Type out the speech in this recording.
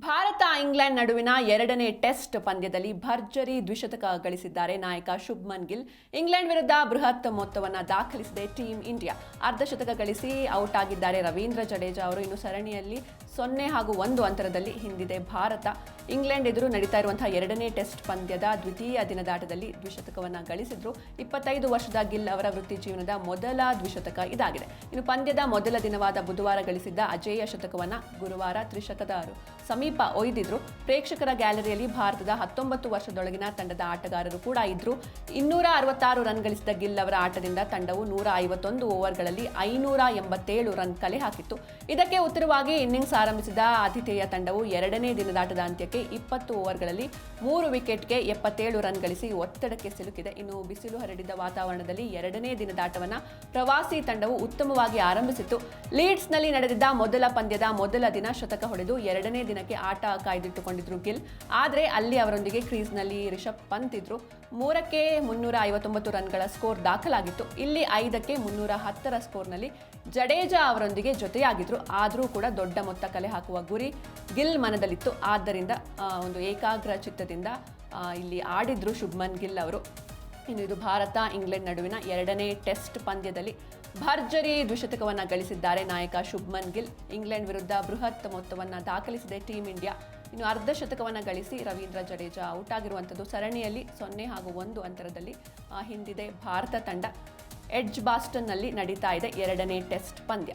Bharat England ನಡುವಿನ ಎರಡನೇ test ಪಂದ್ಯದಲ್ಲಿ ಭರ್ಜರಿ ದ್ವಿಶತಕ ಗಳಿಸಿದ್ದಾರೆ ನಾಯಕ ಶುಭ್ಮನ್ ಗಿಲ್. ಇಂಗ್ಲೆಂಡ್ ವಿರುದ್ಧ ಬೃಹತ್ ಮೊತ್ತವನ್ನು ದಾಖಲಿಸಿದೆ ಟೀಂ ಇಂಡಿಯಾ. ಅರ್ಧಶತಕ ಗಳಿಸಿ ಔಟ್ ಆಗಿದ್ದಾರೆ ರವೀಂದ್ರ ಜಡೇಜಾ ಅವರು. ಇನ್ನು ಸರಣಿಯಲ್ಲಿ 0-1 ಅಂತರದಲ್ಲಿ ಹಿಂದಿದೆ ಭಾರತ. ಇಂಗ್ಲೆಂಡ್ ಎದುರು ನಡೀತಾ ಇರುವಂತಹ ಎರಡನೇ ಟೆಸ್ಟ್ ಪಂದ್ಯದ ದ್ವಿತೀಯ ದಿನದಾಟದಲ್ಲಿ ದ್ವಿಶತಕವನ್ನು ಗಳಿಸಿದ್ರು. 25 ವರ್ಷದ ಗಿಲ್ ಅವರ ವೃತ್ತಿ ಜೀವನದ ಮೊದಲ ದ್ವಿಶತಕ ಇದಾಗಿದೆ. ಇನ್ನು ಪಂದ್ಯದ ಮೊದಲ ದಿನವಾದ ಬುಧವಾರ ಗಳಿಸಿದ್ದ ಅಜೇಯ ಶತಕವನ್ನು ಗುರುವಾರ ತ್ರಿಶತಕದ ಸಮೀಪ ಒಯ್ದಿದ್ರು. ಪ್ರೇಕ್ಷಕರ ಗ್ಯಾಲರಿಯಲ್ಲಿ ಭಾರತದ 19 ವರ್ಷದೊಳಗಿನ ತಂಡದ ಆಟಗಾರರು ಕೂಡ ಇದ್ರು. 266 ರನ್ ಗಳಿಸಿದ ಗಿಲ್ ಅವರ ಆಟದಿಂದ ತಂಡವು 151 ಓವರ್ಗಳಲ್ಲಿ 587 ರನ್ ಕಲೆ ಹಾಕಿತ್ತು. ಇದಕ್ಕೆ ಉತ್ತರವಾಗಿ ಇನ್ನಿಂಗ್ಸ್ ಆರಂಭಿಸಿದ ಆತಿಥೇಯ ತಂಡವು ಎರಡನೇ ದಿನದಾಟದ ಅಂತ್ಯಕ್ಕೆ 20 ಓವರ್ಗಳಲ್ಲಿ 3 ವಿಕೆಟ್ಗೆ 77 ರನ್ ಗಳಿಸಿ ಒತ್ತಡಕ್ಕೆ ಸಿಲುಕಿದೆ. ಇನ್ನು ಬಿಸಿಲು ಹರಡಿದ್ದ ವಾತಾವರಣದಲ್ಲಿ ಎರಡನೇ ದಿನದಾಟವನ್ನು ಪ್ರವಾಸಿ ತಂಡವು ಉತ್ತಮವಾಗಿ ಆರಂಭಿಸಿತ್ತು. ಲೀಡ್ಸ್ನಲ್ಲಿ ನಡೆದಿದ್ದ ಮೊದಲ ಪಂದ್ಯದ ಮೊದಲ ದಿನ ಶತಕ ಹೊಡೆದು ಎರಡನೇ ದಿನಕ್ಕೆ ಆಟ ಕಾಯ್ದಿಟ್ಟುಕೊಂಡಿದ್ರು ಗಿಲ್. ಆದರೆ ಅಲ್ಲಿ ಅವರೊಂದಿಗೆ ಕ್ರೀಸ್ನಲ್ಲಿ ರಿಷಬ್ ಪಂತ್ ಇದ್ರು. 3ಕ್ಕೆ 359 ರನ್ಗಳ ಸ್ಕೋರ್ ದಾಖಲಾಗಿತ್ತು. ಇಲ್ಲಿ 5ಕ್ಕೆ 310ರ ಸ್ಕೋರ್ನಲ್ಲಿ ಜಡೇಜಾ ಅವರೊಂದಿಗೆ ಜೊತೆಯಾಗಿದ್ರು. ಆದರೂ ಕೂಡ ದೊಡ್ಡ ಮೊತ್ತ ಕಲೆ ಹಾಕುವ ಗುರಿ ಗಿಲ್ ಮನದಲ್ಲಿತ್ತು. ಆದ್ದರಿಂದ ಒಂದು ಏಕಾಗ್ರ ಚಿತ್ತದಿಂದ ಇಲ್ಲಿ ಆಡಿದ್ರು ಶುಭ್ಮನ್ ಗಿಲ್ ಅವರು. ಇನ್ನು ಇದು ಭಾರತ ಇಂಗ್ಲೆಂಡ್ ನಡುವಿನ ಎರಡನೇ ಟೆಸ್ಟ್ ಪಂದ್ಯದಲ್ಲಿ ಭರ್ಜರಿ ದ್ವಿಶತಕವನ್ನು ಗಳಿಸಿದ್ದಾರೆ ನಾಯಕ ಶುಭ್ಮನ್ ಗಿಲ್. ಇಂಗ್ಲೆಂಡ್ ವಿರುದ್ಧ ಬೃಹತ್ ಮೊತ್ತವನ್ನು ದಾಖಲಿಸಿದೆ ಟೀಂ ಇಂಡಿಯಾ. ಇನ್ನು ಅರ್ಧಶತಕವನ್ನು ಗಳಿಸಿ ರವೀಂದ್ರ ಜಡೇಜಾ ಔಟ್ ಆಗಿರುವಂಥದ್ದು. ಸರಣಿಯಲ್ಲಿ 0-1 ಅಂತರದಲ್ಲಿ ಹಿಂದಿದೆ ಭಾರತ ತಂಡ. ಎಡ್ಜ್ ಬಾಸ್ಟನ್ನಲ್ಲಿ ನಡೀತಾ ಇದೆ ಎರಡನೇ ಟೆಸ್ಟ್ ಪಂದ್ಯ.